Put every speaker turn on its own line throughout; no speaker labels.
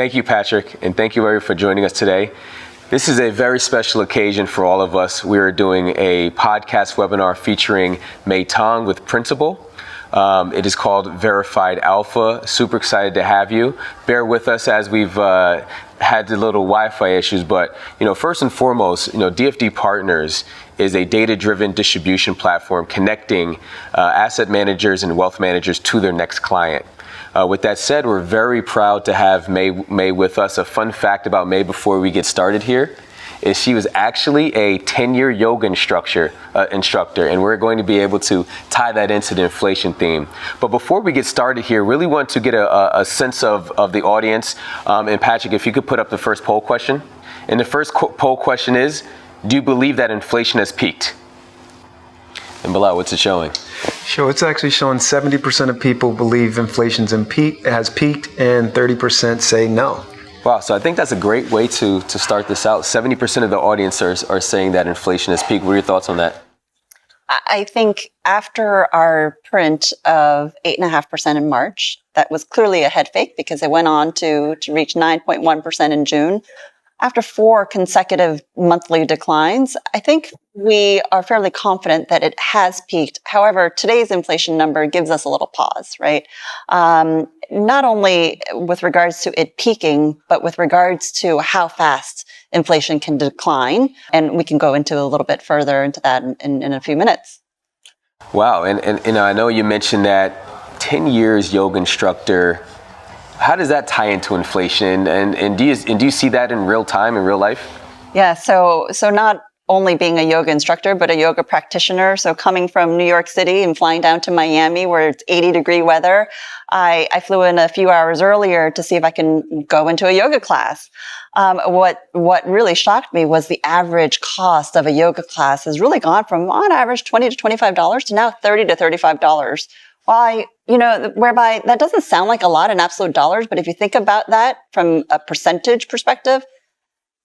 Thank you, Patrick, and thank you, Larry, for joining us today. This is a very special occasion for all of us. We are doing a podcast webinar featuring Tong with Principal. It is called Verified Alpha. Super excited to have you. Bear with us as we've had the little Wi-Fi issues, but first and foremost, DFD Partners is a data-driven distribution platform connecting asset managers and wealth managers to their next client. With that said, we're very proud to have May with us. A fun fact about May before we get started here is she was actually a 10-year yoga instructor, and we're going to be able to tie that into the inflation theme. But before we get started here, really want to get a sense of the audience. And Patrick, if you could put up the first poll question. And the first poll question is, do you believe that inflation has peaked? And Bilal, what's it showing?
Sure, it's actually showing 70% of people believe inflation has peaked, and 30% say no.
Wow, so I think that's a great way to start this out. 70% of the audience are saying that inflation has peaked. What are your thoughts on that?
I think after our print of 8.5% in March, that was clearly a head fake because it went on to reach 9.1% in June. After 4 consecutive monthly declines, I think we are fairly confident that it has peaked. However, today's inflation number gives us a little pause, right? Not only with regards to it peaking, but with regards to how fast inflation can decline. And we can go into a little bit further into that in a few minutes.
Wow. And I know you mentioned that 10 years yoga instructor. How does that tie into inflation? And do you see that in real time, in real life?
Yeah, so not only being a yoga instructor, but a yoga practitioner. So coming from New York City and flying down to Miami where it's 80-degree weather, I flew in a few hours earlier to see if I can go into a yoga class. What really shocked me was the average cost of a yoga class has really gone from on average $20 to $25 to now $30 to $35. Why, whereby that doesn't sound like a lot in absolute dollars, but if you think about that from a percentage perspective,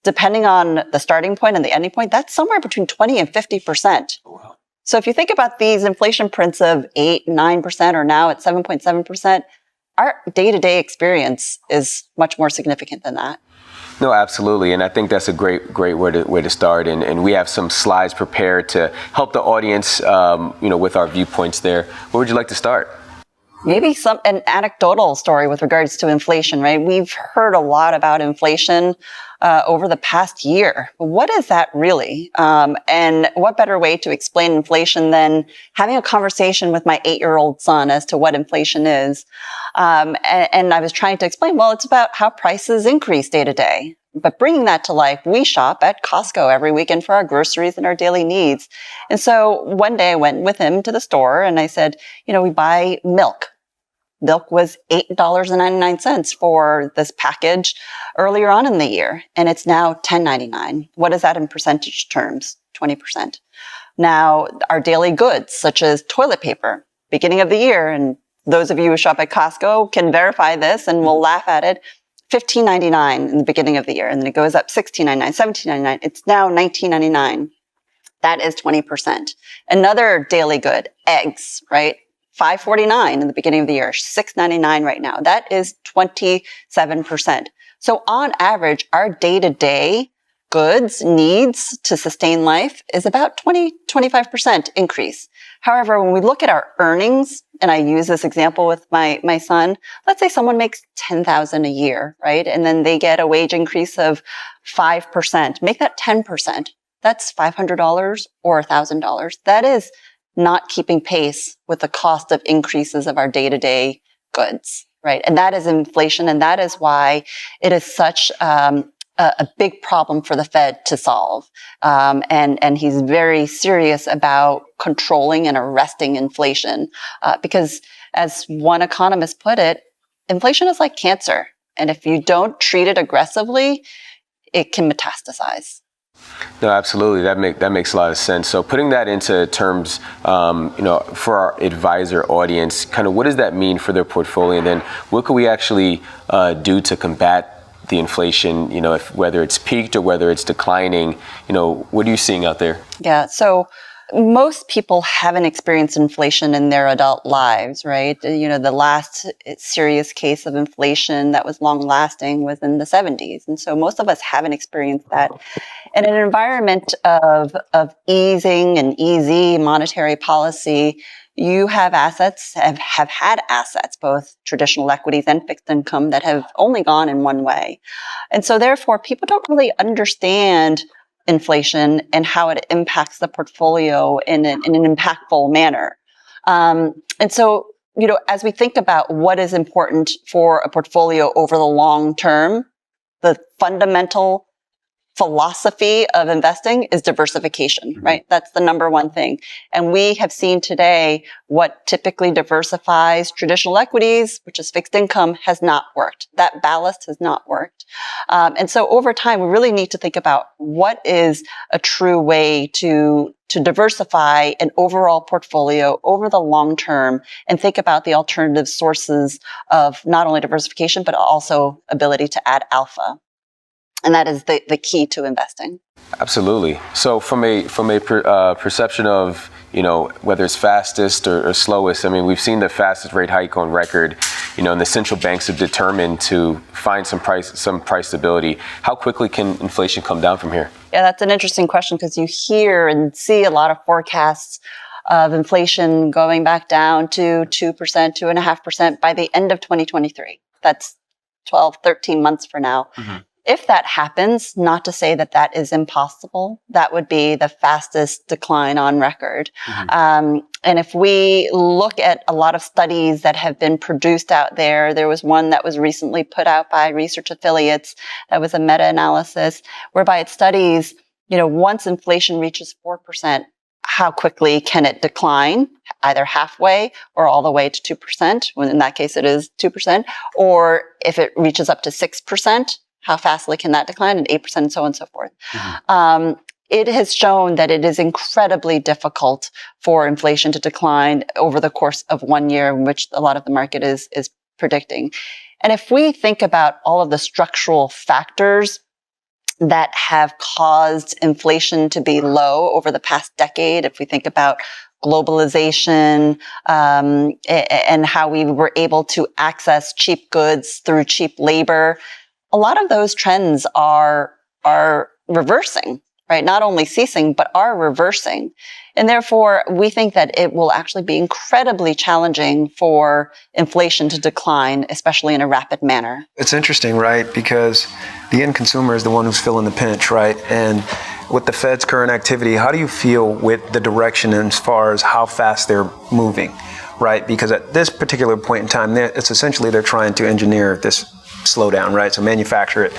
depending on the starting point and the ending point, that's somewhere between 20 and 50%. Wow. So if you think about these inflation prints of 8, 9%, or now at 7.7%, our day-to-day experience is much more significant than that.
No, absolutely. And I think that's a great way to start. And we have some slides prepared to help the audience, with our viewpoints there. Where would you like to start?
Maybe an anecdotal story with regards to inflation, right? We've heard a lot about inflation over the past year. What is that really? And what better way to explain inflation than having a conversation with my 8-year-old son as to what inflation is? And I was trying to explain, well, it's about how prices increase day to day. But bringing that to life, we shop at Costco every weekend for our groceries and our daily needs. And so one day I went with him to the store and I said, we buy milk. Milk was $8.99 for this package earlier on in the year, and it's now $10.99. What is that in percentage terms? 20%. Now, our daily goods, such as toilet paper, beginning of the year, and those of you who shop at Costco can verify this and will laugh at it, $15.99 in the beginning of the year, and then it goes up $16.99, $17.99. It's now $19.99. That is 20%. Another daily good, eggs, right? $5.49 in the beginning of the year, $6.99 right now. That is 27%. So on average, our day-to-day goods needs to sustain life is about 25% increase. However, when we look at our earnings, and I use this example with my son, let's say someone makes $10,000 a year, right? And then they get a wage increase of 5%. Make that 10%. That's $500 or $1,000. That is not keeping pace with the cost of increases of our day-to-day goods, right? And that is inflation, and that is why it is such a big problem for the Fed to solve. And he's very serious about controlling and arresting inflation because, as one economist put it, inflation is like cancer. And if you don't treat it aggressively, it can metastasize.
No, absolutely. That makes a lot of sense. So putting that into terms, for our advisor audience, kind of what does that mean for their portfolio? And then what could we actually do to combat the inflation, whether it's peaked or whether it's declining, what are you seeing out there?
Yeah. So most people haven't experienced inflation in their adult lives, right? The last serious case of inflation that was long lasting was in the 70s. And so most of us haven't experienced that. In an environment of easing and easy monetary policy, you have assets, have had assets, both traditional equities and fixed income, that have only gone in one way. And so therefore, people don't really understand inflation and how it impacts the portfolio in an impactful manner. And so, as we think about what is important for a portfolio over the long term, the fundamental philosophy of investing is diversification, right? That's the number one thing. And we have seen today what typically diversifies traditional equities, which is fixed income, has not worked. That ballast has not worked. And so over time, we really need to think about what is a true way to diversify an overall portfolio over the long term and think about the alternative sources of not only diversification, but also ability to add alpha. And that is the key to investing.
Absolutely. So from a perception of, whether it's fastest or slowest, I mean, we've seen the fastest rate hike on record, and the central banks have determined to find some price stability. How quickly can inflation come down from here?
Yeah, that's an interesting question, because you hear and see a lot of forecasts of inflation going back down to 2%, 2.5% by the end of 2023. That's 12, 13 months from now. Mm-hmm. If that happens, not to say that that is impossible, that would be the fastest decline on record. Mm-hmm. And if we look at a lot of studies that have been produced out there was one that was recently put out by Research Affiliates that was a meta-analysis whereby it studies, once inflation reaches 4%, how quickly can it decline, either halfway or all the way to 2%, when in that case it is 2%, or if it reaches up to 6%, how fastly can that decline, and 8%, and so on and so forth. Mm-hmm. It has shown that it is incredibly difficult for inflation to decline over the course of 1 year, which a lot of the market is predicting. And if we think about all of the structural factors that have caused inflation to be low over the past decade, if we think about globalization, and how we were able to access cheap goods through cheap labor, a lot of those trends are reversing, right? Not only ceasing, but are reversing. And therefore, we think that it will actually be incredibly challenging for inflation to decline, especially in a rapid manner.
It's interesting, right? Because the end consumer is the one who's feeling the pinch, right? And with the Fed's current activity, how do you feel with the direction as far as how fast they're moving, right? Because at this particular point in time, it's essentially they're trying to engineer this slowdown, right? So manufacture it.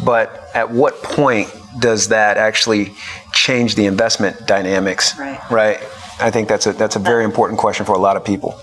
But at what point does that actually change the investment dynamics? Right? I think that's a very important question for a lot of people.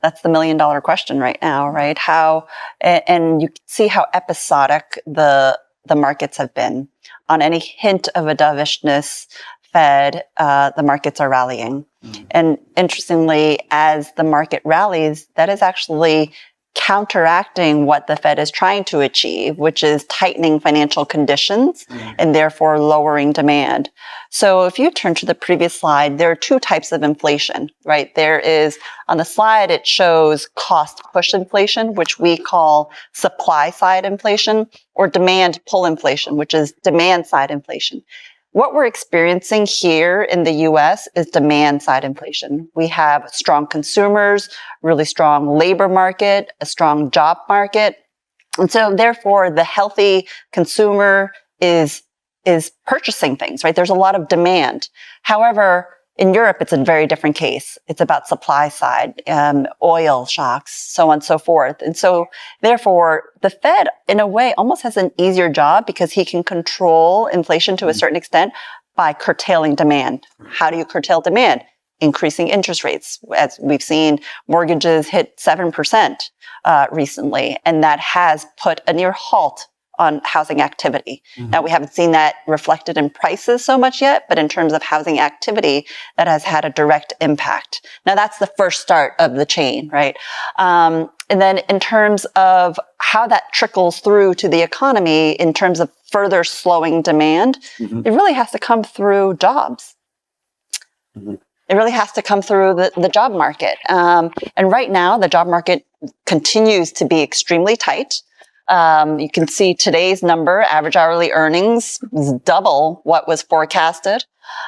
That's the $1 million question right now, right? How, and you see how episodic the markets have been. On any hint of a dovishness Fed, the markets are rallying. Mm-hmm. And interestingly, as the market rallies, that is actually counteracting what the Fed is trying to achieve, which is tightening financial conditions and therefore lowering demand. So if you turn to the previous slide, there are two types of inflation, right? There is, on the slide, it shows cost push inflation, which we call supply side inflation, or demand pull inflation, which is demand side inflation. What we're experiencing here in the U.S. is demand-side inflation. We have strong consumers, really strong labor market, a strong job market. And so therefore, the healthy consumer is purchasing things, right? There's a lot of demand. However, in Europe, it's a very different case. It's about supply side, oil shocks, so on and so forth. And so therefore, the Fed, in a way, almost has an easier job because he can control inflation to a certain extent by curtailing demand. How do you curtail demand? Increasing interest rates. As we've seen, mortgages hit 7% recently, and that has put a near halt on housing activity. Mm-hmm. Now, we haven't seen that reflected in prices so much yet, but in terms of housing activity, that has had a direct impact. Now, that's the first start of the chain, right? And then in terms of how that trickles through to the economy in terms of further slowing demand, it really has to come through jobs. It really has to come through the job market. And right now, the job market continues to be extremely tight. You can see today's number, average hourly earnings, is double what was forecasted.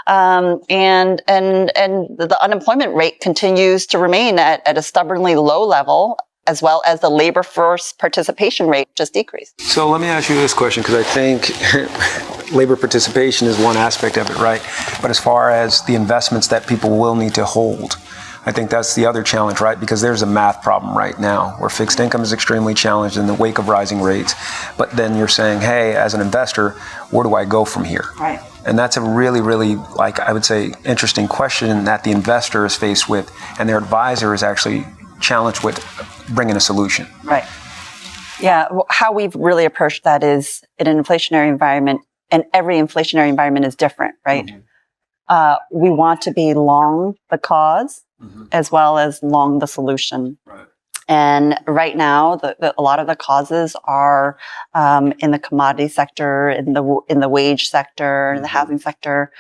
And the unemployment rate continues to remain at a stubbornly low level, as well as the labor force participation rate just decreased.
So let me ask you this question, because I think labor participation is one aspect of it, right? But as far as the investments that people will need to hold, I think that's the other challenge, right? Because there's a math problem right now where fixed income is extremely challenged in the wake of rising rates. But then you're saying, hey, as an investor, where do I go from here?
Right.
And that's a really, really, like I would say, interesting question that the investor is faced with, and their advisor is actually challenged with bringing a solution.
Right. Yeah. How we've really approached that is in an inflationary environment, and every inflationary environment is different, right? We want to be long the cause as well as long the solution.
Right.
And right now, a lot of the causes are in the commodity sector, in the wage sector, in the housing sector.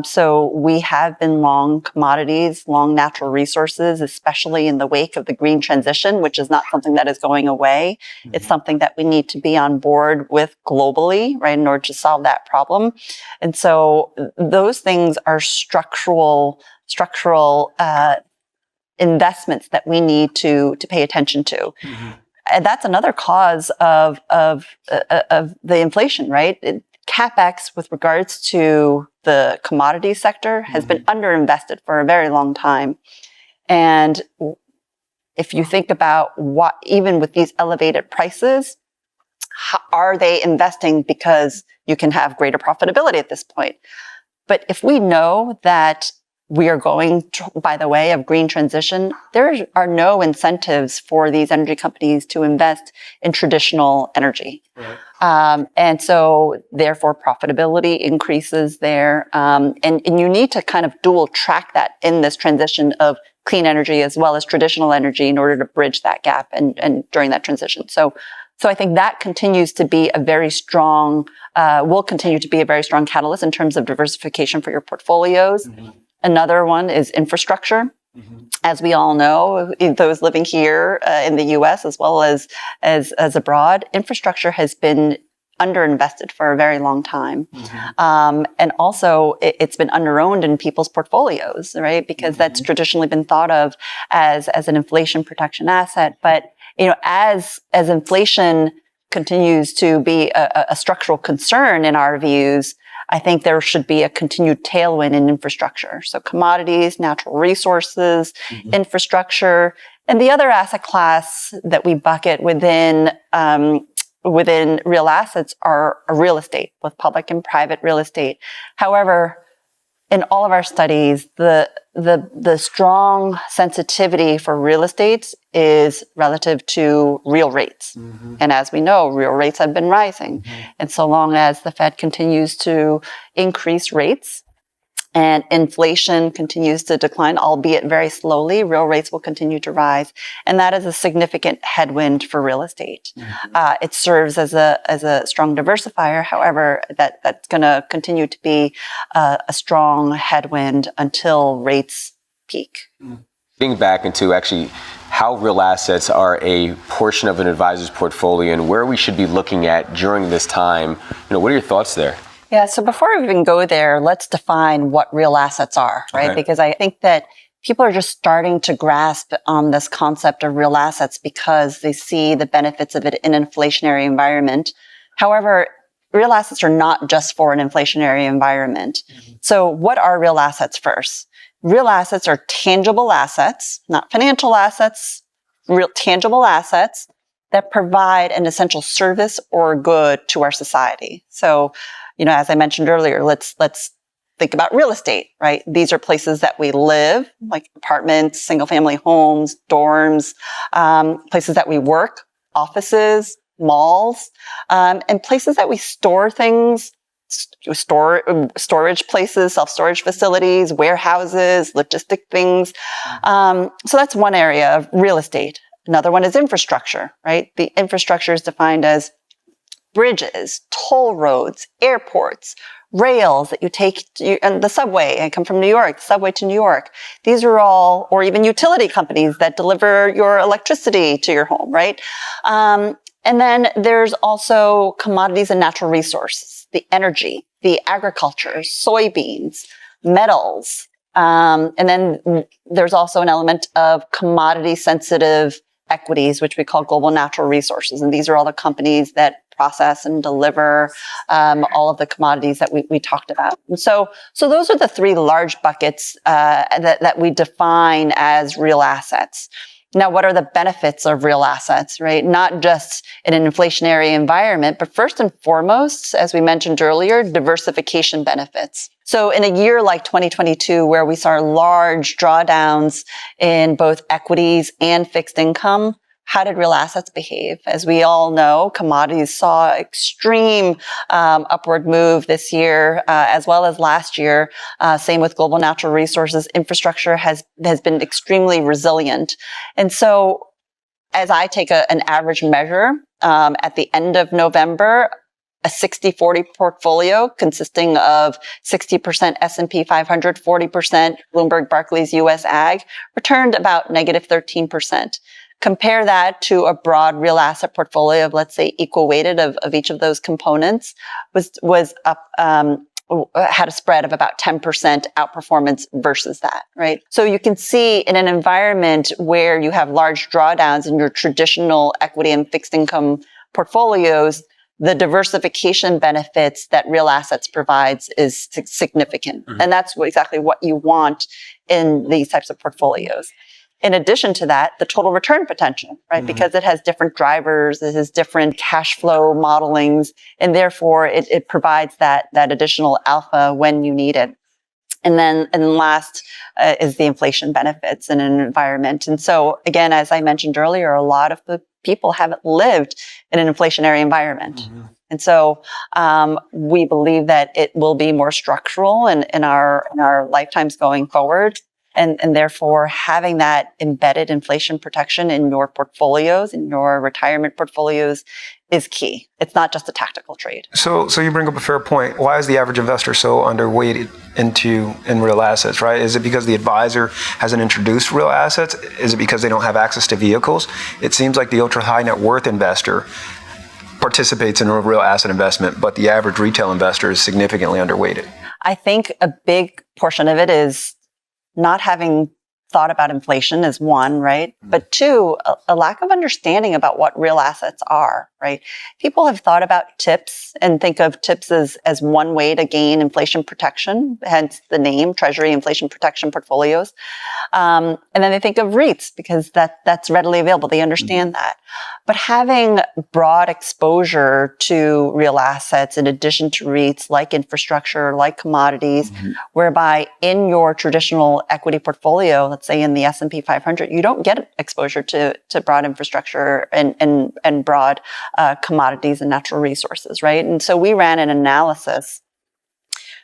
So we have been long commodities, long natural resources, especially in the wake of the green transition, which is not something that is going away. It's something that we need to be on board with globally, right, in order to solve that problem. And so those things are structural investments that we need to pay attention to. And that's another cause of the inflation, right? CapEx with regards to the commodity sector has been underinvested for a very long time. And if you think about what, even with these elevated prices, are they investing because you can have greater profitability at this point? But if we know that we are going by the way of green transition, there are no incentives for these energy companies to invest in traditional energy. Right. And so therefore profitability increases there. And you need to kind of dual track that in this transition of clean energy as well as traditional energy in order to bridge that gap and during that transition. So I think that continues to be a very strong, will continue to be a very strong catalyst in terms of diversification for your portfolios. Another one is infrastructure. As we all know, those living here in the U.S. as well as abroad, infrastructure has been underinvested for a very long time. And also it's been underowned in people's portfolios, right? Because that's traditionally been thought of as an inflation protection asset. But, as inflation continues to be a structural concern in our views, I think there should be a continued tailwind in infrastructure. So commodities, natural resources, infrastructure, and the other asset class that we bucket within real assets are real estate, both public and private real estate. However, in all of our studies, the strong sensitivity for real estate is relative to real rates. And as we know, real rates have been rising. And so long as the Fed continues to increase rates and inflation continues to decline, albeit very slowly, real rates will continue to rise. And that is a significant headwind for real estate. It serves as a strong diversifier. However, that's going to continue to be a strong headwind until rates peak.
Getting back into actually how real assets are a portion of an advisor's portfolio and where we should be looking at during this time, what are your thoughts there?
Yeah, so before we even go there, let's define what real assets are, right? Okay. Because I think that people are just starting to grasp on this concept of real assets because they see the benefits of it in an inflationary environment. However, real assets are not just for an inflationary environment. So what are real assets first? Real assets are tangible assets, not financial assets, real tangible assets that provide an essential service or good to our society. So, as I mentioned earlier, let's think about real estate, right? These are places that we live, like apartments, single family homes, dorms, places that we work, offices, malls, and places that we store things, storage places, self-storage facilities, warehouses, logistic things. So that's one area of real estate. Another one is infrastructure, right? The infrastructure is defined as bridges, toll roads, airports, rails that you take and the subway. I come from New York, the subway to New York. These are all, or even utility companies that deliver your electricity to your home, right? And then there's also commodities and natural resources, the energy, the agriculture, soybeans, metals. And then there's also an element of commodity sensitive equities, which we call global natural resources. And these are all the companies that process and deliver all of the commodities that we talked about. And so those are the three large buckets that we define as real assets. Now, what are the benefits of real assets, right? Not just in an inflationary environment, but first and foremost, as we mentioned earlier, diversification benefits. So in a year like 2022, where we saw large drawdowns in both equities and fixed income, how did real assets behave? As we all know, commodities saw extreme upward move this year, as well as last year. Same with global natural resources. Infrastructure has been extremely resilient. And so as I take an average measure, at the end of November, a 60-40 portfolio consisting of 60% S&P 500, 40% Bloomberg Barclays US Ag returned about negative 13%. Compare that to a broad real asset portfolio of, let's say, equal weighted of each of those components was up, had a spread of about 10% outperformance versus that, right? So you can see in an environment where you have large drawdowns in your traditional equity and fixed income portfolios, the diversification benefits that real assets provides is significant. Mm-hmm. And that's exactly what you want in these types of portfolios. In addition to that, the total return potential, right? Mm-hmm. Because it has different drivers, it has different cash flow modelings, and therefore it provides that additional alpha when you need it. And then last is the inflation benefits in an environment. And so again, as I mentioned earlier, a lot of the people haven't lived in an inflationary environment. Mm-hmm. And so we believe that it will be more structural in our lifetimes going forward. And therefore, having that embedded inflation protection in your portfolios, in your retirement portfolios, is key. It's not just a tactical trade.
So you bring up a fair point. Why is the average investor so underweighted in real assets, right? Is it because the advisor hasn't introduced real assets? Is it because they don't have access to vehicles? It seems like the ultra high net worth investor participates in a real asset investment, but the average retail investor is significantly underweighted.
I think a big portion of it is not having thought about inflation is one, right? Mm-hmm. But two, a lack of understanding about what real assets are, right? People have thought about TIPS and think of TIPS as one way to gain inflation protection, hence the name, Treasury Inflation Protection Portfolios. And then they think of REITs because that's readily available. They understand mm-hmm. that. But having broad exposure to real assets in addition to REITs like infrastructure, like commodities, mm-hmm. whereby in your traditional equity portfolio, let's say in the S&P 500, you don't get exposure to broad infrastructure and broad commodities and natural resources, right? And so we ran an analysis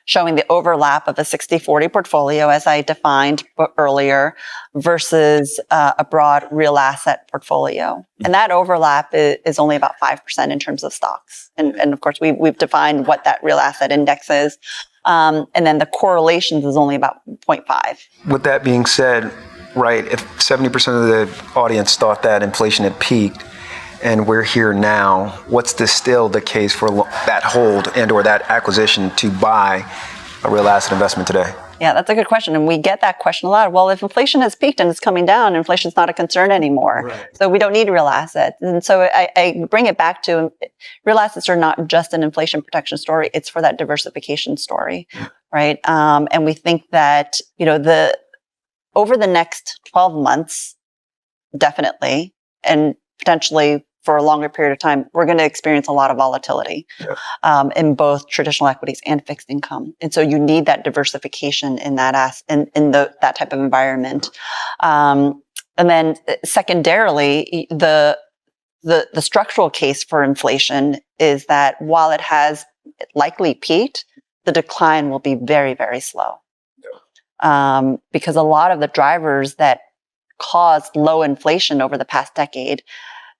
showing the overlap of a 60-40 portfolio, as I defined earlier, versus a broad real asset portfolio. And that overlap is only about 5% in terms of stocks. And of course, we've defined what that real asset index is. And then the correlations is only about 0.5.
With that being said, right, if 70% of the audience thought that inflation had peaked, and we're here now, what's still the case for that hold and or that acquisition to buy a real asset investment today?
Yeah, that's a good question. And we get that question a lot. Well, if inflation has peaked and it's coming down, inflation's not a concern anymore. Right. So we don't need real assets. And so I bring it back to real assets are not just an inflation protection story. It's for that diversification story, right? And we think that, over the next 12 months, definitely, and potentially for a longer period of time, we're going to experience a lot of volatility in both traditional equities and fixed income. And so you need that diversification in that that type of environment. And then secondarily, the structural case for inflation is that while it has likely peaked, the decline will be very, very slow. Because a lot of the drivers that caused low inflation over the past decade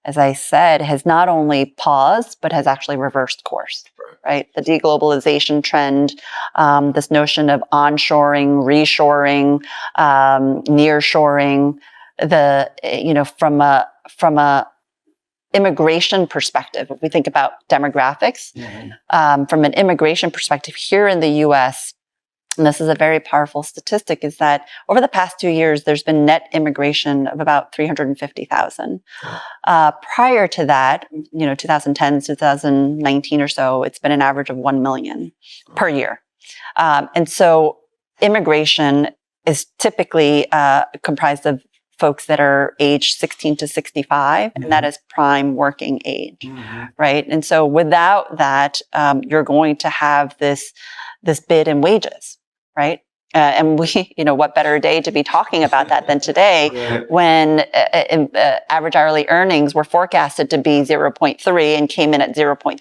as I said, has not only paused, but has actually reversed course, right? The deglobalization trend, this notion of onshoring, reshoring, nearshoring, from a immigration perspective, if we think about demographics, from an immigration perspective here in the U.S., and this is a very powerful statistic, is that over the past 2 years, there's been net immigration of about 350,000. Prior to that, 2010, 2019 or so, it's been an average of 1 million per year. And so immigration is typically comprised of folks that are aged 16 to 65, and that is prime working age, right? And so without that, you're going to have this bid in wages, right? And what better day to be talking about that than today, when average hourly earnings were forecasted to be 0.3 and came in at 0.6.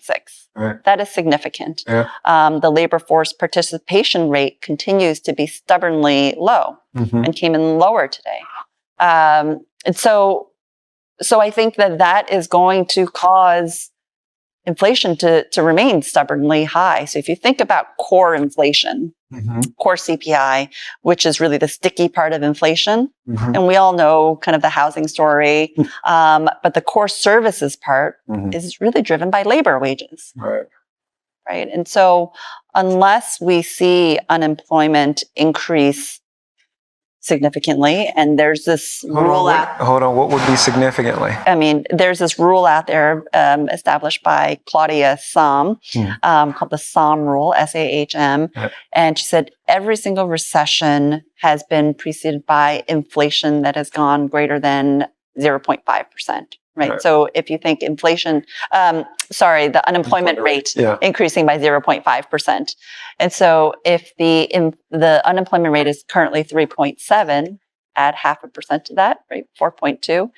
Right. That is significant. Yeah. The labor force participation rate continues to be stubbornly low and came in lower today. And so I think that is going to cause inflation to remain stubbornly high. So if you think about core inflation, core CPI, which is really the sticky part of inflation, and we all know kind of the housing story, but the core services part is really driven by labor wages. Right. And so unless we see unemployment increase significantly, and there's this rule out.
Hold on, what would be significantly?
I mean, there's this rule out there established by Claudia Sahm called the Sahm rule, SAHM, and she said every single recession has been preceded by inflation that has gone greater than 0.5%. Right. So if you think inflation, the unemployment rate increasing by 0.5%. And so if the unemployment rate is currently 3.7, add 0.5% to that, right? 4.2.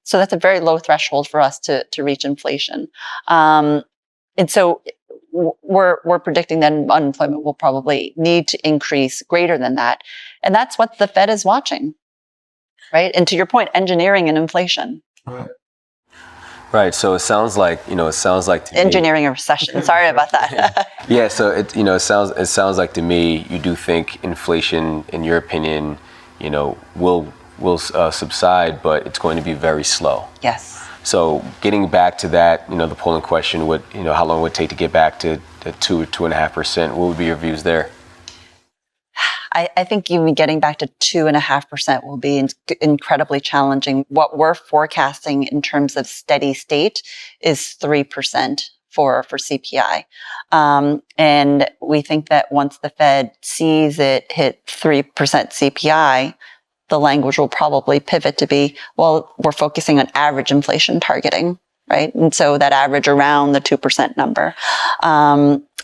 So that's a very low threshold for us to reach inflation. And so we're predicting that unemployment will probably need to increase greater than that. And that's what the Fed is watching. Right. And to your point, engineering and inflation.
Right. So it sounds like to
engineering a recession. Sorry about that.
Yeah. So it sounds like to me, you do think inflation, in your opinion, will subside, but it's going to be very slow.
Yes.
So getting back to that, the polling question, how long would it take to get back to 2.5%? What would be your views there?
I think even getting back to 2.5% will be incredibly challenging. What we're forecasting in terms of steady state is 3% for CPI. And we think that once the Fed sees it hit 3% CPI, the language will probably pivot to be, well, we're focusing on average inflation targeting, right? And so that average around the 2% number.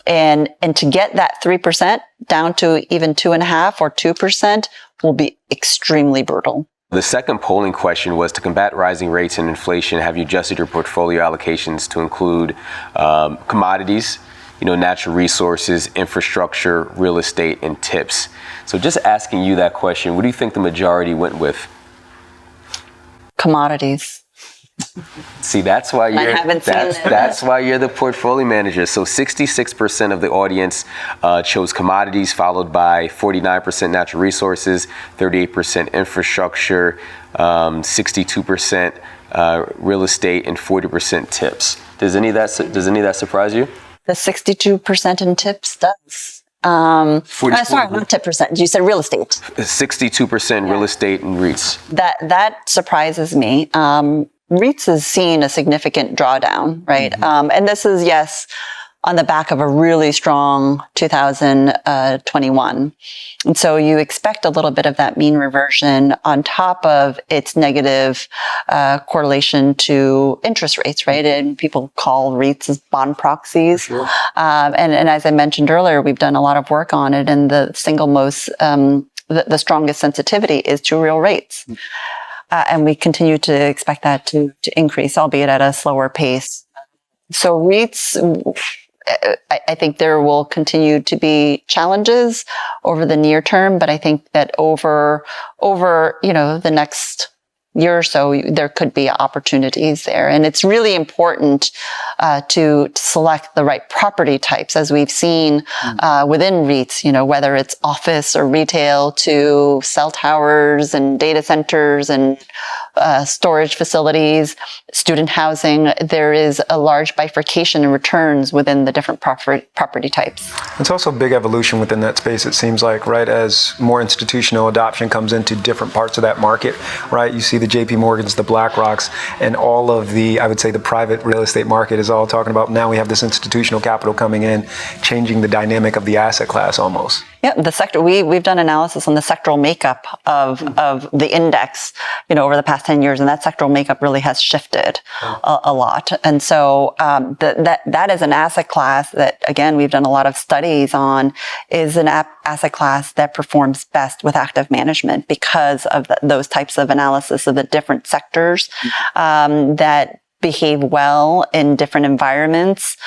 And to get that 3% down to even 2.5% or 2% will be extremely brutal.
The second polling question was, to combat rising rates and inflation, have you adjusted your portfolio allocations to include commodities, natural resources, infrastructure, real estate, and tips? So just asking you that question, what do you think the majority went with?
Commodities.
See, that's why you're the portfolio manager. So 66% of the audience chose commodities, followed by 49% natural resources, 38% infrastructure, 62% real estate, and 40% tips. Does any of that surprise you?
The 62% in tips does. Sorry, not tip percent. You said real estate.
62% real estate and REITs.
That surprises me. REITs has seen a significant drawdown, right? And this is, yes, on the back of a really strong 2021. And so you expect a little bit of that mean reversion on top of its negative correlation to interest rates, right? And people call REITs as bond proxies. Sure. And as I mentioned earlier, we've done a lot of work on it, and the single most, the strongest sensitivity is to real rates. And we continue to expect that to increase, albeit at a slower pace. So REITs, I think there will continue to be challenges over the near term, but I think that over the next year or so, there could be opportunities there. And it's really important to select the right property types, as we've seen within REITs, whether it's office or retail to cell towers and data centers and storage facilities, student housing. There is a large bifurcation in returns within the different property types.
It's also a big evolution within that space, it seems like, right? As more institutional adoption comes into different parts of that market, right? You see the JP Morgans, the BlackRocks, and all of the, I would say the private real estate market is all talking about now we have this institutional capital coming in, changing the dynamic of the asset class almost.
Yeah, the sector, we've done analysis on the sectoral makeup of the index, over the past 10 years, and that sectoral makeup really has shifted a lot. And so that is an asset class that, again, we've done a lot of studies on, is an asset class that performs best with active management because of those types of analysis of the different sectors that behave well in different environments,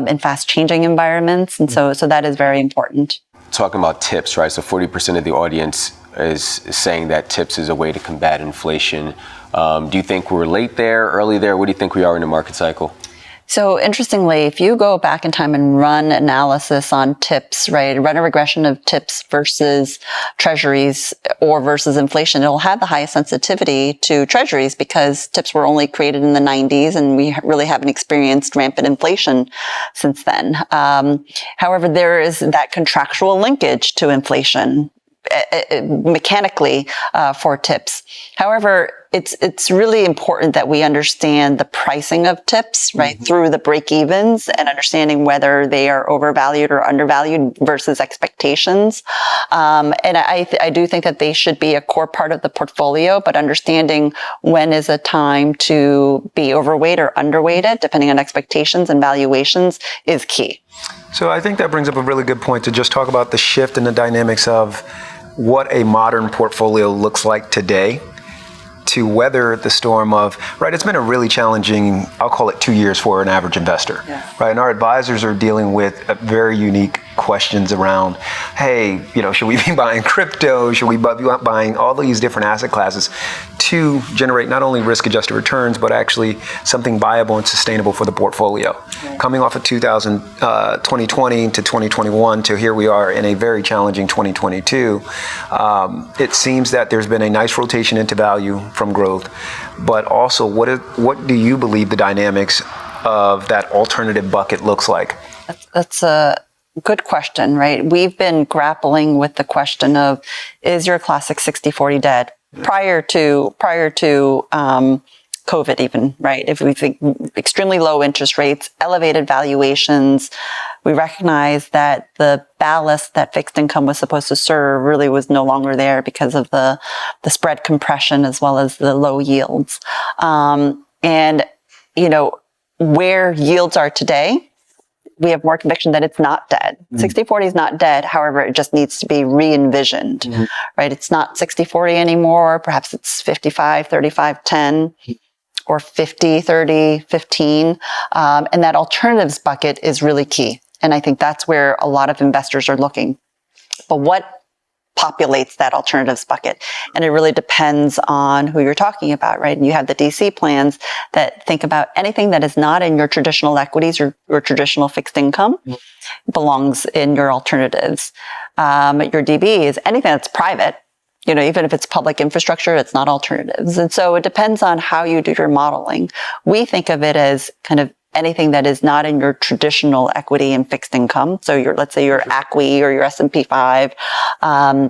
in fast-changing environments. And so that is very important.
Talking about tips, right? So 40% of the audience is saying that tips is a way to combat inflation. Do you think we're late there, early there? What do you think we are in the market cycle?
So interestingly, if you go back in time and run analysis on tips, right, run a regression of tips versus treasuries or versus inflation, it'll have the highest sensitivity to treasuries because tips were only created in the 90s and we really haven't experienced rampant inflation since then. However, there is that contractual linkage to inflation mechanically for tips. However, it's really important that we understand the pricing of tips, right, through the break-evens and understanding whether they are overvalued or undervalued versus expectations. And I do think that they should be a core part of the portfolio, but understanding when is a time to be overweight or underweighted, depending on expectations and valuations, is key.
So I think that brings up a really good point to just talk about the shift in the dynamics of what a modern portfolio looks like today to weather the storm of, right, it's been a really challenging, I'll call it 2 years for an average investor, right? And our advisors are dealing with very unique questions around, hey, should we be buying crypto? Should we be buying all these different asset classes to generate not only risk-adjusted returns, but actually something viable and sustainable for the portfolio? Coming off of 2020 to 2021 to here we are in a very challenging 2022, it seems that there's been a nice rotation into value from growth, but also what do you believe the dynamics of that alternative bucket looks like?
That's a good question, right? We've been grappling with the question of, is your classic 60-40 dead? Prior to COVID even, right? If we think extremely low interest rates, elevated valuations, we recognize that the ballast that fixed income was supposed to serve really was no longer there because of the spread compression as well as the low yields. And, where yields are today, we have more conviction that it's not dead. 60-40 is not dead. However, it just needs to be re-envisioned, right? It's not 60-40 anymore. Perhaps it's 55-35-10 or 50-30-15. And that alternatives bucket is really key. And I think that's where a lot of investors are looking. But what populates that alternatives bucket? And it really depends on who you're talking about, right? And you have the DC plans that think about anything that is not in your traditional equities or traditional fixed income belongs in your alternatives. Your DB is anything that's private. Even if it's public infrastructure, it's not alternatives. And so it depends on how you do your modeling. We think of it as kind of anything that is not in your traditional equity and fixed income. So let's say your ACWI or your S&P 5.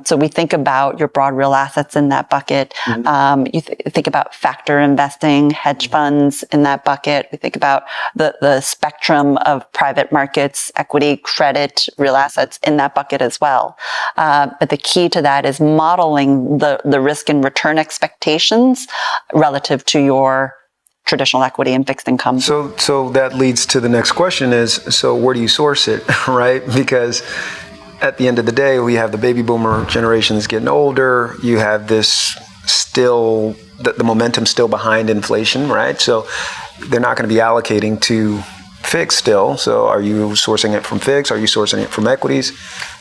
So we think about your broad real assets in that bucket. You think about factor investing, hedge funds in that bucket. We think about the spectrum of private markets, equity, credit, real assets in that bucket as well. But the key to that is modeling the risk and return expectations relative to your traditional equity and fixed income.
So that leads to the next question is, so where do you source it, right? Because at the end of the day, we have the baby boomer generation that's getting older. You have this still, the momentum still behind inflation, right? So they're not going to be allocating to fixed still. So are you sourcing it from fixed? Are you sourcing it from equities?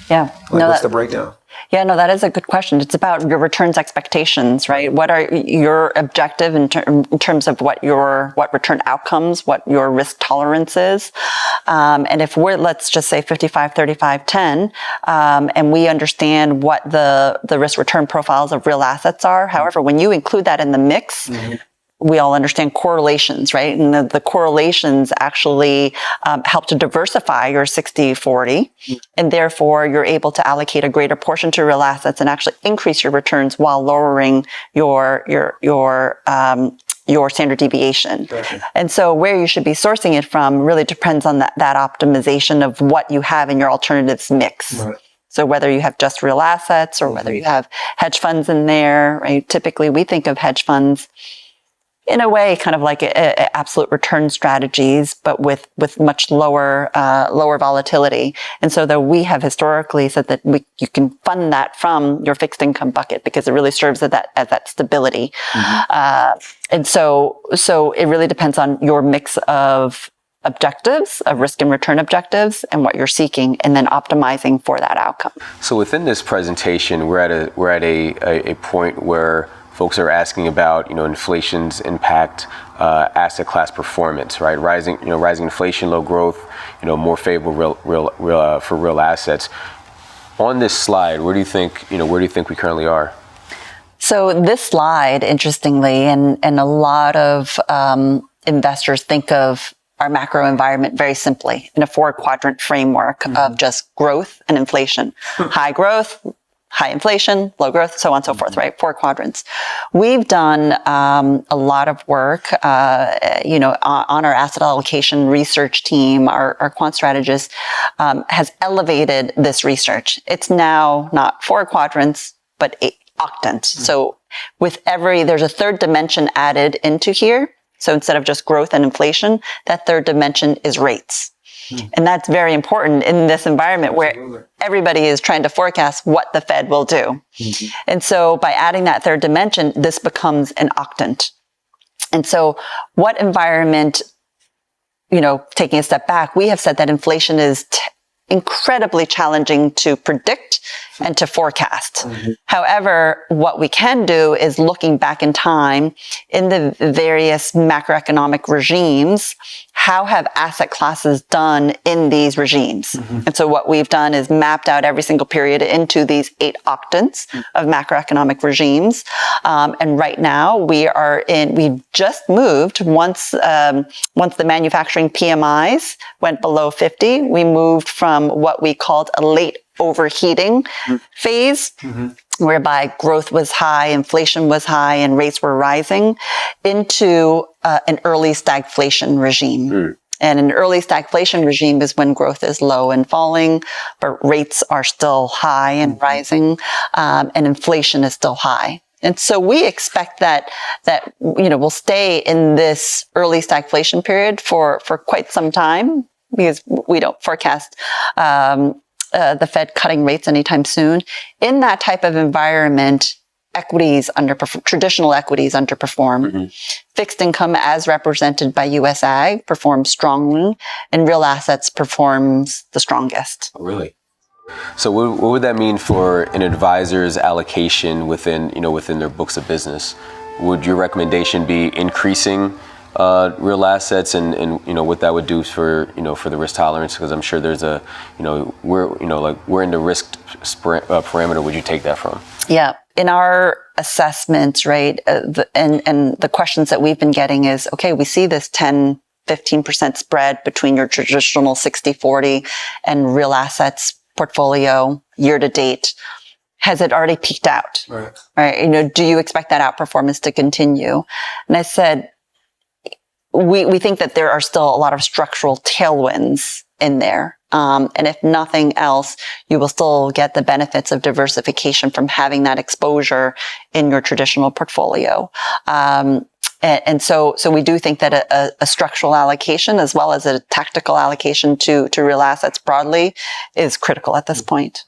Yeah.
What's the breakdown?
Yeah, no, that is a good question. It's about your returns expectations, right? What are your objective in terms of what return outcomes, what your risk tolerance is? And if let's just say 55, 35, 10, and we understand what the risk return profiles of real assets are. However, when you include that in the mix, we all understand correlations, right? And the correlations actually help to diversify your 60-40, and therefore you're able to allocate a greater portion to real assets and actually increase your returns while lowering your standard deviation. Gotcha. And so where you should be sourcing it from really depends on that optimization of what you have in your alternatives mix. Right. So whether you have just real assets or whether you have hedge funds in there, right? Typically we think of hedge funds in a way, kind of like absolute return strategies, but with much lower volatility. And so, though we have historically said that you can fund that from your fixed income bucket because it really serves as that stability. And so it really depends on your mix of objectives, of risk and return objectives, and what you're seeking, and then optimizing for that outcome.
So within this presentation, we're at a point where folks are asking about, inflation's impact, asset class performance, right? Rising inflation, low growth, more favorable for real assets. On this slide, where do you think we currently are?
So this slide, interestingly, and a lot of investors think of our macro environment very simply in a 4-quadrant framework of just growth and inflation. High growth, high inflation, low growth, so on and so forth, right? 4 quadrants. We've done a lot of work, on our asset allocation research team. Our quant strategist has elevated this research. It's now not 4 quadrants, but 8 octants. So there's a third dimension added into here. So instead of just growth and inflation, that third dimension is rates. And that's very important in this environment where everybody is trying to forecast what the Fed will do. And so by adding that third dimension, this becomes an octant. And so what environment, taking a step back, we have said that inflation is incredibly challenging to predict and to forecast. However, what we can do is looking back in time in the various macroeconomic regimes, how have asset classes done in these regimes? And so what we've done is mapped out every single period into these 8 octants of macroeconomic regimes. And right now we've just moved once the manufacturing PMIs went below 50, we moved from what we called a late overheating phase, whereby growth was high, inflation was high, and rates were rising, into an early stagflation regime. And an early stagflation regime is when growth is low and falling, but rates are still high and rising, and inflation is still high. And so we expect that we'll stay in this early stagflation period for quite some time, because we don't forecast the Fed cutting rates anytime soon. In that type of environment, traditional equities underperform. Fixed income, as represented by US Ag, performs strongly, and real assets performs the strongest.
Oh, really? So what would that mean for an advisor's allocation within their books of business? Would your recommendation be increasing real assets, and what that would do for the risk tolerance? Because I'm sure there's where in the risk parameter would you take that from? Yeah, in our assessments, right, and the questions that we've been getting is, okay, we see this 10-15% spread between your traditional 60-40 and real assets portfolio year to date. Has it already peaked out? Right. Do you expect that outperformance to continue? And I said, we think that there are still a lot of structural tailwinds in there. And if nothing else, you will still get the benefits of diversification from having that exposure in your traditional portfolio. And so we do think that a structural allocation as well as a tactical allocation to real assets broadly is critical at this point.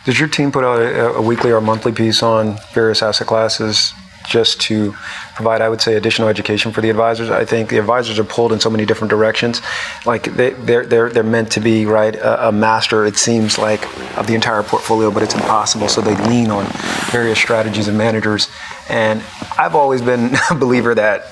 Does your team put out a weekly or monthly piece on various asset classes just to provide, I would say, additional education for the advisors. I think the advisors are pulled in so many different directions. Like they're meant to be, right, a master, it seems like, of the entire portfolio, but it's impossible. So they lean on various strategies and managers. And I've always been a believer that,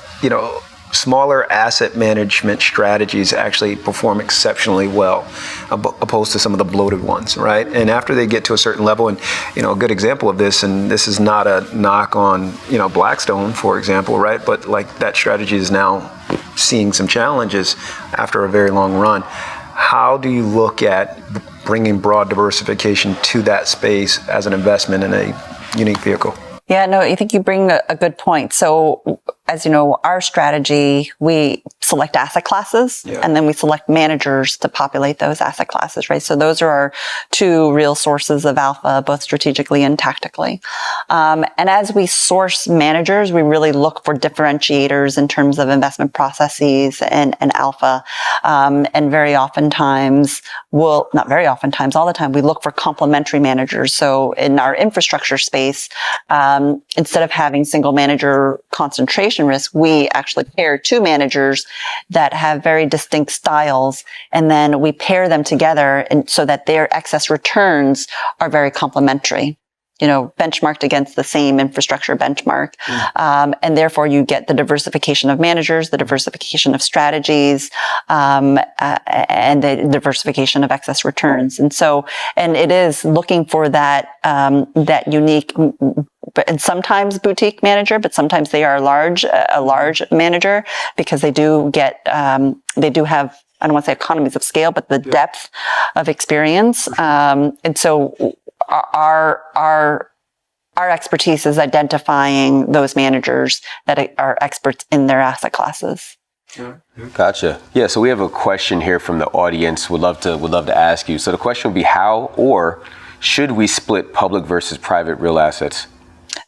smaller asset management strategies actually perform exceptionally well, opposed to some of the bloated ones, right? And after they get to a certain level, and a good example of this, and this is not a knock on Blackstone, for example, right? But like that strategy is now seeing some challenges after a very long run. How do you look at bringing broad diversification to that space as an investment in a unique vehicle?
Yeah, no, I think you bring a good point. So, as you know, our strategy, we select asset classes and then we select managers to populate those asset classes, right? So those are our two real sources of alpha, both strategically and tactically. And as we source managers, we really look for differentiators in terms of investment processes and alpha. And very oftentimes, not very oftentimes, all the time, we look for complementary managers. So in our infrastructure space, instead of having single manager concentration risk, we actually pair two managers that have very distinct styles, and then we pair them together so that their excess returns are very complementary, benchmarked against the same infrastructure benchmark. And therefore you get the diversification of managers, the diversification of strategies, and the diversification of excess returns. And it is looking for that unique, and sometimes boutique manager, but sometimes they are a large manager, because they do have, I don't want to say economies of scale, but the depth of experience. And so our expertise is identifying those managers that are experts in their asset classes.
Gotcha. Yeah. So we have a question here from the audience. Would love to ask you. So the question would be, how or should we split public versus private real assets?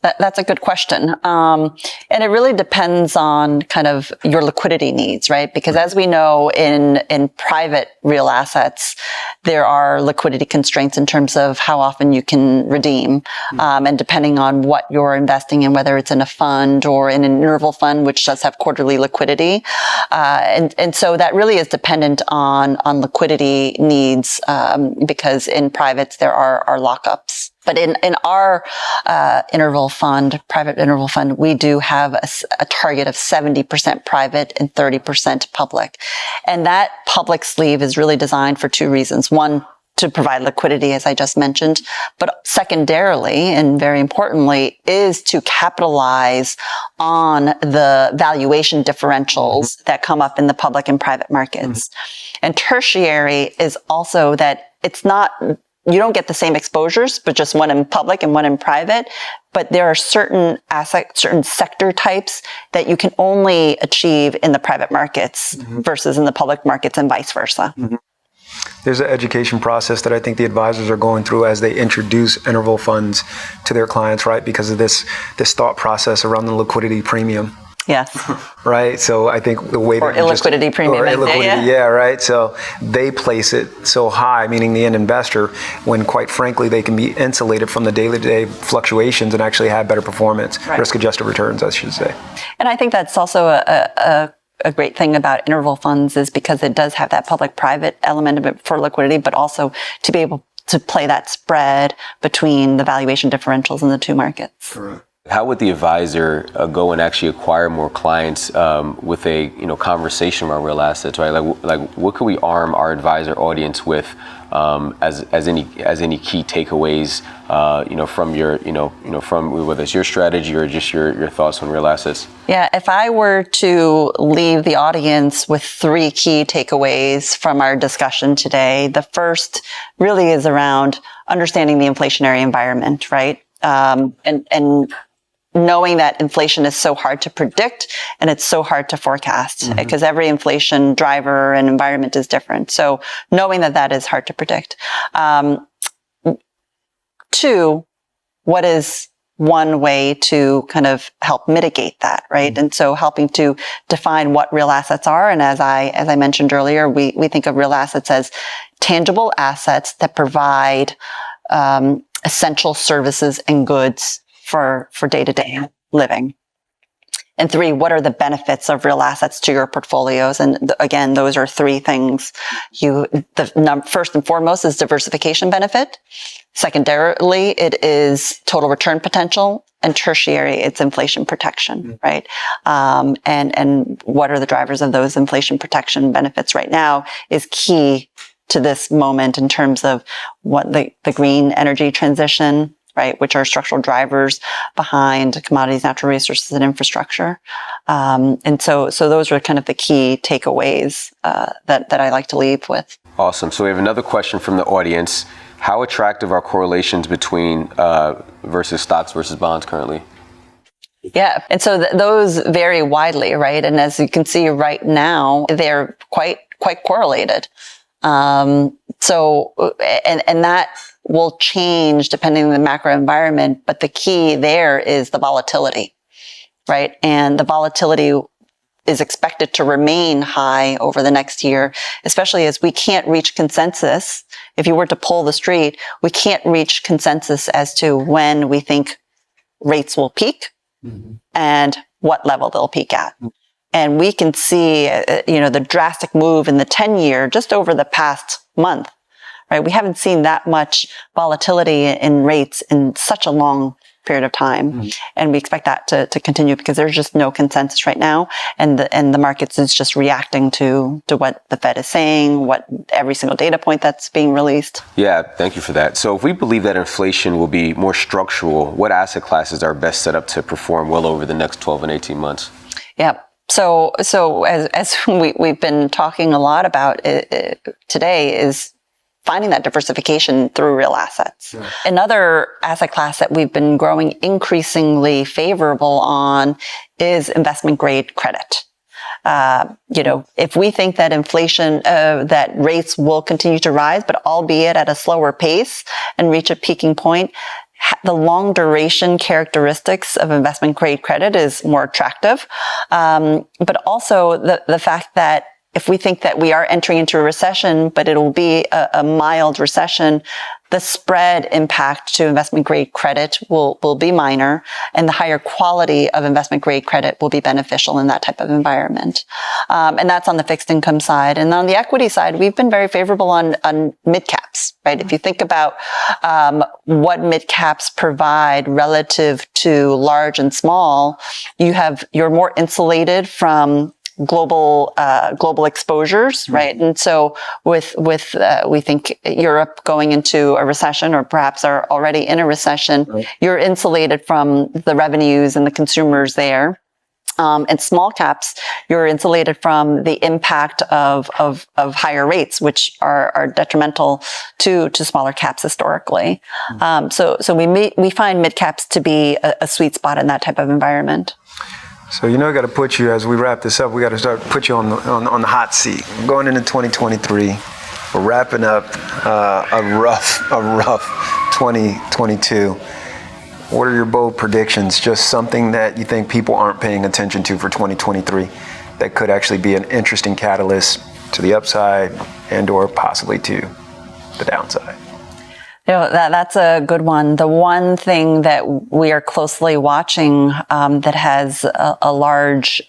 That's a good question. And it really depends on kind of your liquidity needs, right? Because as we know, in private real assets, there are liquidity constraints in terms of how often you can redeem. And depending on what you're investing in, whether it's in a fund or in an interval fund, which does have quarterly liquidity. And so that really is dependent on liquidity needs, because in privates, there are lockups. But in our private interval fund, we do have a target of 70% private and 30% public. And that public sleeve is really designed for two reasons. One, to provide liquidity, as I just mentioned, but secondarily, and very importantly, is to capitalize on the valuation differentials that come up in the public and private markets. And tertiary is also that it's not, you don't get the same exposures, but just one in public and one in private. But there are certain sector types that you can only achieve in the private markets versus in the public markets, and vice versa.
There's an education process that I think the advisors are going through as they introduce interval funds to their clients, right? Because of this thought process around the liquidity premium.
Yes.
Right. So I think the way
or illiquidity premium.
Or illiquidity, yeah. Right. So they place it so high, meaning the end investor, when quite frankly they can be insulated from the day-to-day fluctuations and actually have better performance, risk-adjusted returns, I should say.
And I think that's also a great thing about interval funds, is because it does have that public-private element of it for liquidity, but also to be able to play that spread between the valuation differentials in the two markets.
Correct.
How would the advisor go and actually acquire more clients with a conversation around real assets, right? Like what could we arm our advisor audience with as any key takeaways from your from whether it's your strategy or just your thoughts on real assets?
Yeah, if I were to leave the audience with three key takeaways from our discussion today, the first really is around understanding the inflationary environment, right? And knowing that inflation is so hard to predict and it's so hard to forecast, because every inflation driver and environment is different. So knowing that is hard to predict. Two, what is one way to kind of help mitigate that, right? And so helping to define what real assets are. And as I mentioned earlier, we think of real assets as tangible assets that provide essential services and goods for day to day. living? And 3, what are the benefits of real assets to your portfolios? And again, those are 3 things. First and foremost is diversification benefit. Secondarily, it is total return potential. And tertiary, it's inflation protection, right? And what are the drivers of those inflation protection benefits right now is key to this moment in terms of what the green energy transition, right, which are structural drivers behind commodities, natural resources, and infrastructure. And so those are kind of the key takeaways that I like to leave with.
Awesome. So we have another question from the audience. How attractive are correlations between versus stocks versus bonds currently?
Yeah. And so those vary widely, right? And as you can see right now, they're quite correlated. And that will change depending on the macro environment. But the key there is the volatility, right? And the volatility is expected to remain high over the next year, especially as we can't reach consensus. If you were to poll the street, we can't reach consensus as to when we think rates will peak and what level they'll peak at. And we can see, the drastic move in the 10-year just over the past month, right? We haven't seen that much volatility in rates in such a long period of time. And we expect that to continue because there's just no consensus right now. And the markets is just reacting to what the Fed is saying, what every single data point that's being released.
Yeah, thank you for that. So if we believe that inflation will be more structural, what asset classes are best set up to perform well over the next 12 and 18 months?
Yeah. So as we've been talking a lot about today is finding that diversification through real assets. Yeah. Another asset class that we've been growing increasingly favorable on is investment grade credit. If we think that inflation, that rates will continue to rise, but albeit at a slower pace and reach a peaking point, the long duration characteristics of investment grade credit is more attractive. But also the fact that if we think that we are entering into a recession, but it'll be a mild recession, the spread impact to investment grade credit will be minor, and the higher quality of investment grade credit will be beneficial in that type of environment. And that's on the fixed income side. And on the equity side, we've been very favorable on mid caps, right? If you think about what mid caps provide relative to large and small, you're more insulated from global exposures, right? And so with we think Europe going into a recession, or perhaps are already in a recession, right, you're insulated from the revenues and the consumers there. And small caps, you're insulated from the impact of higher rates, which are detrimental to smaller caps historically. So we find mid caps to be a sweet spot in that type of environment.
So I got to put you, as we wrap this up, we got to put you on the hot seat. Going into 2023, we're wrapping up a rough 2022. What are your bold predictions? Just something that you think people aren't paying attention to for 2023 that could actually be an interesting catalyst to the upside and/or possibly to the downside.
That's a good one. The one thing that we are closely watching that has a large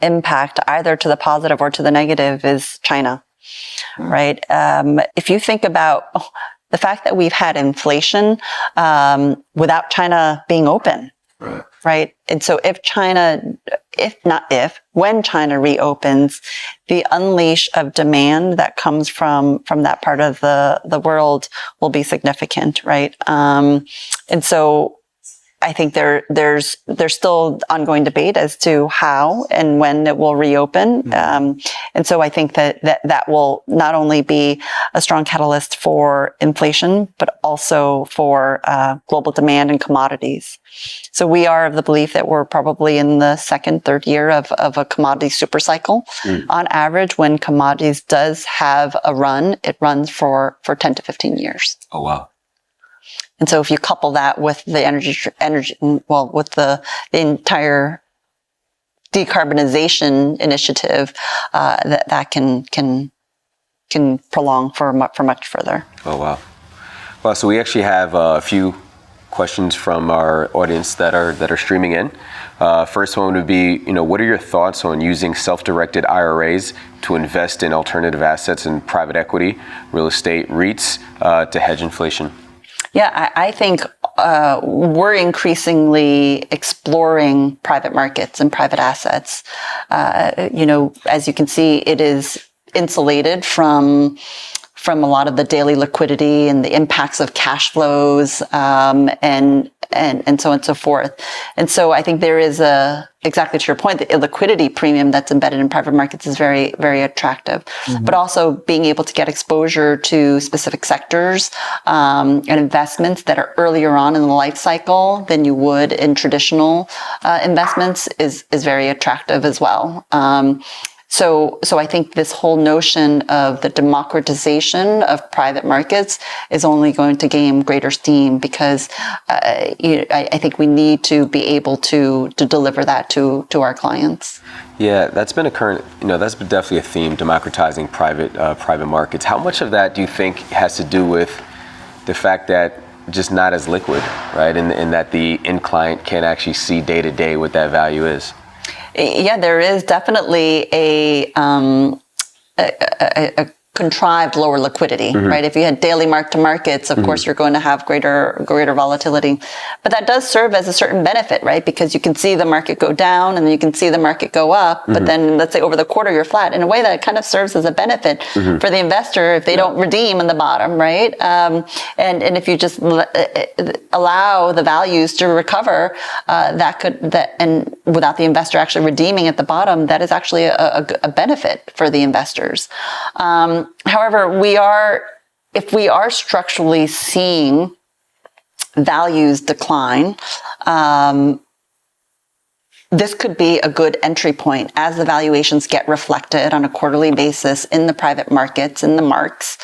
impact either to the positive or to the negative is China, right? If you think about the fact that we've had inflation without China being open, right? And so when China reopens, the unleash of demand that comes from that part of the world will be significant, right? And so I think there's still ongoing debate as to how and when it will reopen. And so I think that will not only be a strong catalyst for inflation, but also for global demand and commodities. So we are of the belief that we're probably in the third year of a commodity super cycle. On average, when commodities does have a run, it runs for 10 to 15 years.
Oh, wow.
And so if you couple that with the with the entire decarbonization initiative, that can prolong for much further.
Oh, wow. Well, so we actually have a few questions from our audience that are streaming in. First one would be, what are your thoughts on using self-directed IRAs to invest in alternative assets and private equity, real estate, REITs, to hedge inflation?
Yeah, I think we're increasingly exploring private markets and private assets. As you can see, it is insulated from a lot of the daily liquidity and the impacts of cash flows, and so on and so forth. And so I think there is exactly to your point, the illiquidity premium that's embedded in private markets is very, very attractive. But also being able to get exposure to specific sectors, and investments that are earlier on in the life cycle than you would in traditional investments is very attractive as well. So I think this whole notion of the democratization of private markets is only going to gain greater steam because I think we need to be able to deliver that to our clients.
Yeah, that's been that's been definitely a theme, democratizing private markets. How much of that do you think has to do with the fact that just not as liquid, right? And that the end client can't actually see day to day what that value is?
Yeah, there is definitely a contrived lower liquidity, right? If you had daily mark to markets, of course, you're going to have greater volatility. But that does serve as a certain benefit, right? Because you can see the market go down and then you can see the market go up. But then let's say over the quarter, you're flat. In a way that kind of serves as a benefit for the investor if they don't redeem in the bottom, right? And if you just allow the values to recover, and without the investor actually redeeming at the bottom, that is actually a benefit for the investors. However, if we are structurally seeing values decline, this could be a good entry point as the valuations get reflected on a quarterly basis in the private markets, in the marks,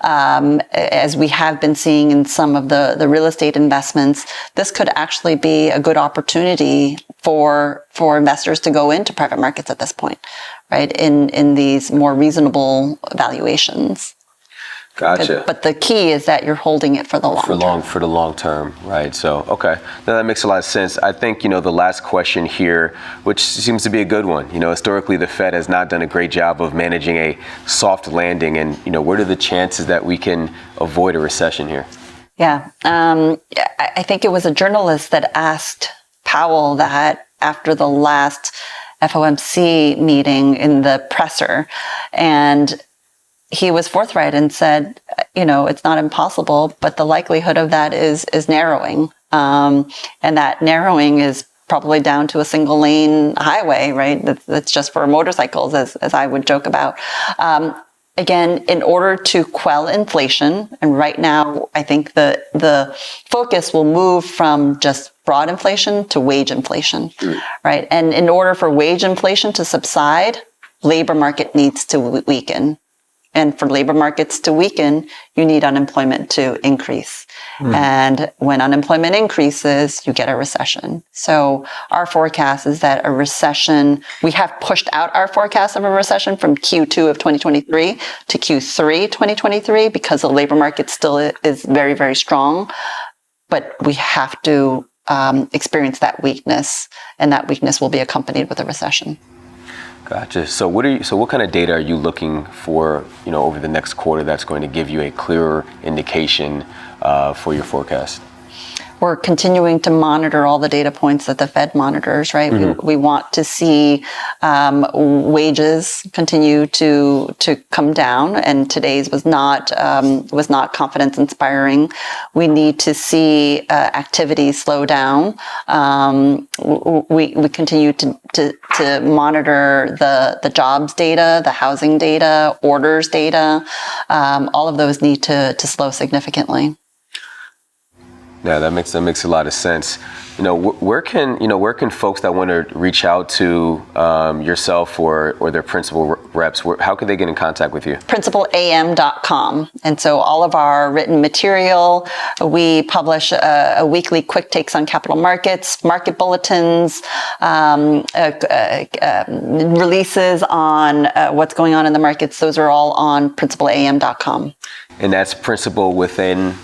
as we have been seeing in some of the real estate investments. This could actually be a good opportunity for investors to go into private markets at this point, right? In these more reasonable valuations.
Gotcha.
But the key is that you're holding it for the long term.
For the long term, right? So, okay. Now that makes a lot of sense. I think, the last question here, which seems to be a good one, historically the Fed has not done a great job of managing a soft landing. And, what are the chances that we can avoid a recession here?
Yeah. I think it was a journalist that asked Powell that after the last FOMC meeting in the presser, and he was forthright and said, it's not impossible, but the likelihood of that is narrowing. And that narrowing is probably down to a single lane highway, right? That's just for motorcycles, as I would joke about. Again, in order to quell inflation, and right now, I think the focus will move from just broad inflation to wage inflation, right? And in order for wage inflation to subside, labor market needs to weaken. And for labor markets to weaken, you need unemployment to increase. And when unemployment increases, you get a recession. So our forecast is that a recession, we have pushed out our forecast of a recession from Q2 of 2023 to Q3 2023 because the labor market still is very, very strong. But we have to experience that weakness, and that weakness will be accompanied with a recession.
Gotcha. So what kind of data are you looking for, over the next quarter that's going to give you a clearer indication for your forecast?
We're continuing to monitor all the data points that the Fed monitors, right? We want to see wages continue to come down, and today's was not confidence inspiring. We need to see activity slow down. We continue to monitor the jobs data, the housing data, orders data. All of those need to slow significantly.
Yeah, that makes a lot of sense. Where can folks that want to reach out to yourself or their principal reps, how can they get in contact with you?
Principalam.com. And so all of our written material, we publish a weekly quick takes on capital markets, market bulletins, releases on what's going on in the markets. Those are all on principalam.com.
And that's principal within?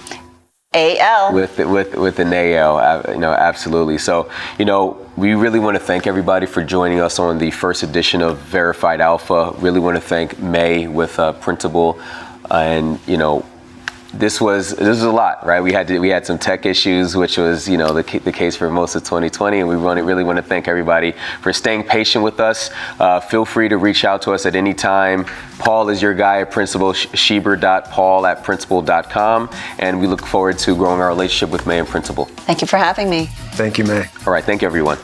AL.
With an AL, absolutely. So, we really want to thank everybody for joining us on the first edition of Verified Alpha. Really want to thank May with Principal, and this was a lot, right? We had some tech issues, which was the case for most of 2020, and we really want to thank everybody for staying patient with us. Feel free to reach out to us at any time. Paul is your guy at Principal, Schieber.paul@principal.com, and we look forward to growing our relationship with May and Principal.
Thank you for having me.
Thank you, May.
All right, thank you, everyone.